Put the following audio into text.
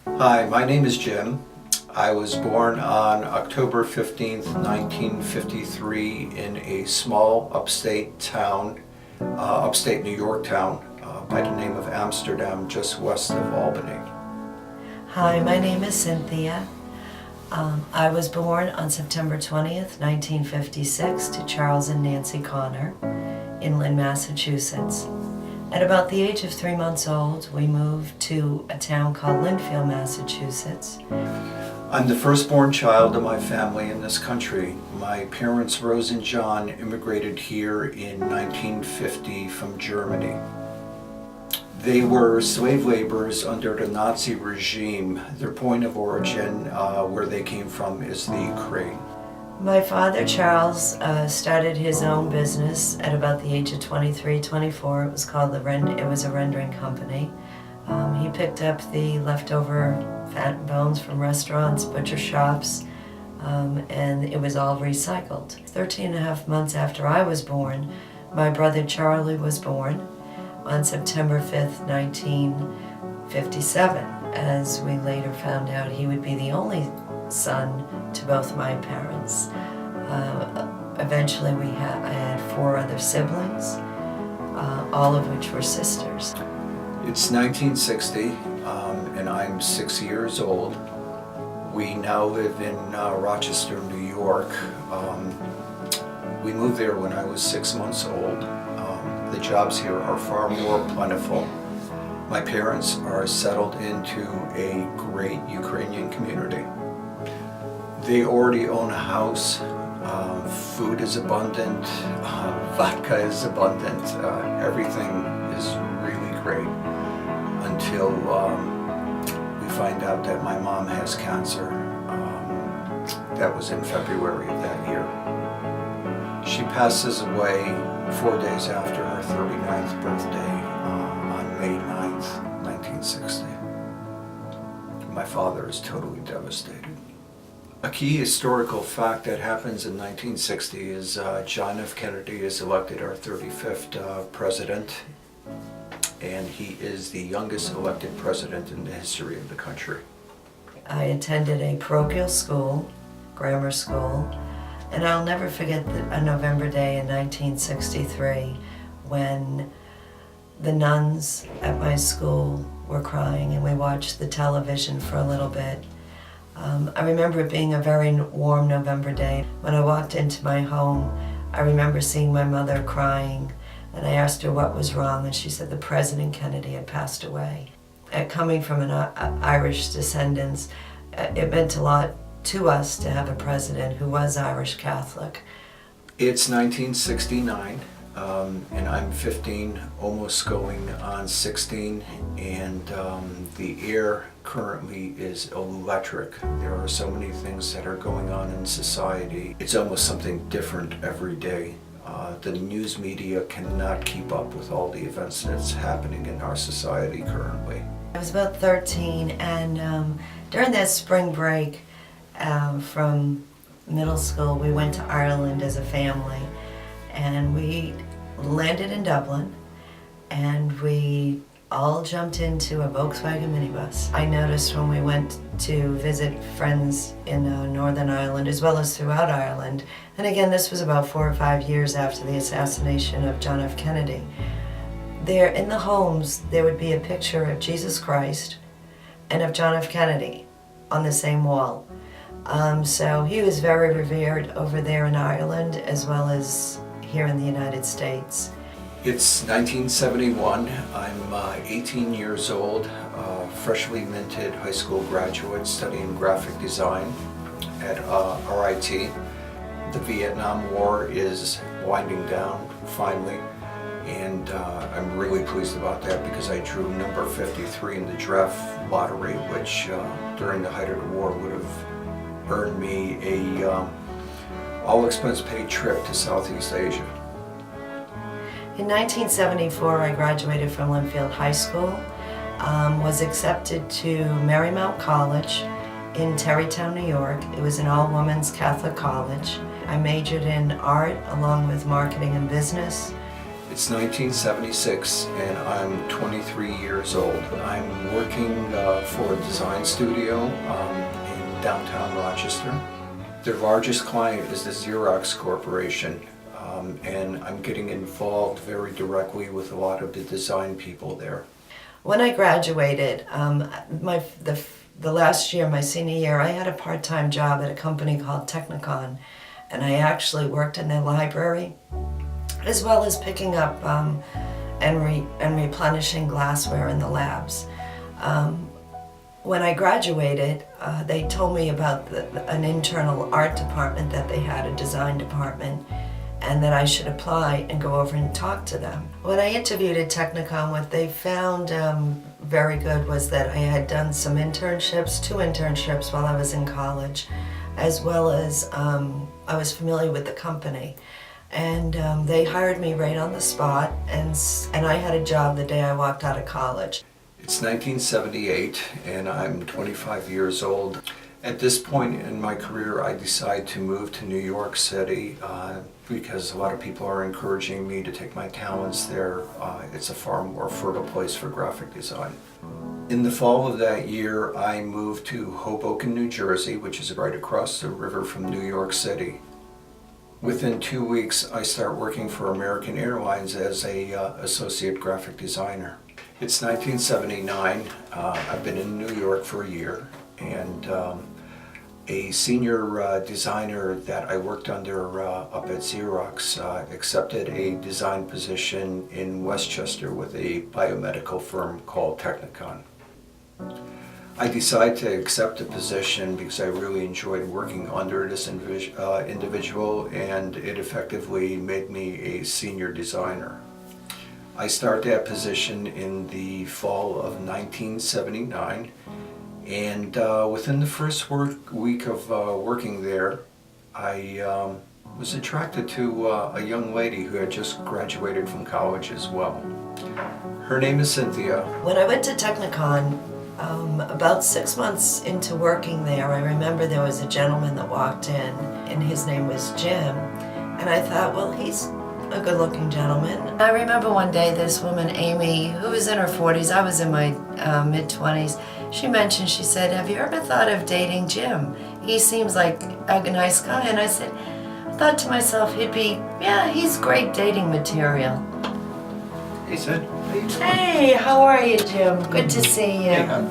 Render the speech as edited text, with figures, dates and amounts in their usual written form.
Hi, my name is Jim. I was born on October 15th, 1953 in a small upstate town, upstate New York town by the name of Amsterdam, just west of Albany. Hi, my name is Cynthia. I was born on September 20th, 1956 to Charles and Nancy Connor in Lynn, Massachusetts. At about the age of 3 months old, we moved to a town called Lynnfield, Massachusetts. I'm the firstborn child of my family in this country. My parents, Rose and John, immigrated here in 1950 from Germany. They were slave laborers under the Nazi regime. Their point of origin, where they came from, is the Ukraine. My father, Charles, started his own business at about the age of 23, 24. It was called a rendering company. He picked up the leftover fat and bones from restaurants, butcher shops, and it was all recycled. 13 and a half months after I was born, my brother Charlie was born on September 5th, 1957. As we later found out, he would be the only son to both my parents. Eventually I had 4 other siblings, all of which were sisters. It's 1960, and I'm 6 years old. We now live in Rochester, New York. We moved there when I was 6 months old. The jobs here are far more plentiful. My parents are settled into a great Ukrainian community. They already own a house. Food is abundant. Vodka is abundant. Everything is really great until we find out that my mom has cancer. That was in February of that year. She passes away 4 days after her 39th birthday on May 9th, 1960. My father is totally devastated. A key historical fact that happens in 1960 is John F. Kennedy is elected our 35th president, and he is the youngest elected president in the history of the country. I attended a parochial school, grammar school, and I'll never forget a November day in 1963 when the nuns at my school were crying and we watched the television for a little bit. I remember it being a very warm November day. When I walked into my home, I remember seeing my mother crying, and I asked her what was wrong, and she said the President Kennedy had passed away. Coming from an Irish descendants, it meant a lot to us to have a president who was Irish Catholic. It's 1969, and I'm 15, almost going on 16, and the air currently is electric. There are so many things that are going on in society. It's almost something different every day. The news media cannot keep up with all the events that's happening in our society currently. I was about 13, and during that spring break from middle school, we went to Ireland as a family, and we landed in Dublin, and we all jumped into a Volkswagen minibus. I noticed when we went to visit friends in Northern Ireland as well as throughout Ireland, and again this was about 4 or 5 years after the assassination of John F. Kennedy, there in the homes there would be a picture of Jesus Christ and of John F. Kennedy on the same wall. So he was very revered over there in Ireland as well as here in the United States. It's 1971. I'm 18 years old, freshly minted high school graduate studying graphic design at RIT. The Vietnam War is winding down finally, and I'm really pleased about that because I drew number 53 in the draft lottery, which during the height of the war would have earned me a all expense paid trip to Southeast Asia. In 1974, I graduated from Lynnfield High School, was accepted to Marymount College in Terrytown, New York. It was an all-women's Catholic college. I majored in art along with marketing and business. It's 1976 and I'm 23 years old. I'm working for a design studio in downtown Rochester. Their largest client is the Xerox Corporation, and I'm getting involved very directly with a lot of the design people there. When I graduated, the last year, my senior year, I had a part-time job at a company called Technicon, and I actually worked in their library, as well as picking up and replenishing glassware in the labs. When I graduated, they told me about an internal art department that they had, a design department, and that I should apply and go over and talk to them. When I interviewed at Technicon, what they found very good was that I had done some internships, 2 internships while I was in college, as well as I was familiar with the company. And they hired me right on the spot, and I had a job the day I walked out of college. It's 1978 and I'm 25 years old. At this point in my career, I decide to move to New York City because a lot of people are encouraging me to take my talents there. It's a far more fertile place for graphic design. In the fall of that year, I moved to Hoboken, New Jersey, which is right across the river from New York City. Within 2 weeks, I start working for American Airlines as a associate graphic designer. It's 1979. I've been in New York for a year, and a senior designer that I worked under up at Xerox accepted a design position in Westchester with a biomedical firm called Technicon. I decided to accept the position because I really enjoyed working under this individual, and it effectively made me a senior designer. I start that position in the fall of 1979, and within the first week of working there, I was attracted to a young lady who had just graduated from college as well. Her name is Cynthia. When I went to Technicon, about 6 months into working there, I remember there was a gentleman that walked in, and his name was Jim, and I thought, well, he's a good-looking gentleman. I remember one day this woman, Amy, who was in her 40s, I was in my mid-20s, she mentioned, she said, have you ever thought of dating Jim? He seems like a nice guy. And I thought to myself, he's great dating material. He said, Hey, how are you, Jim? Good to see you. Hey, hon.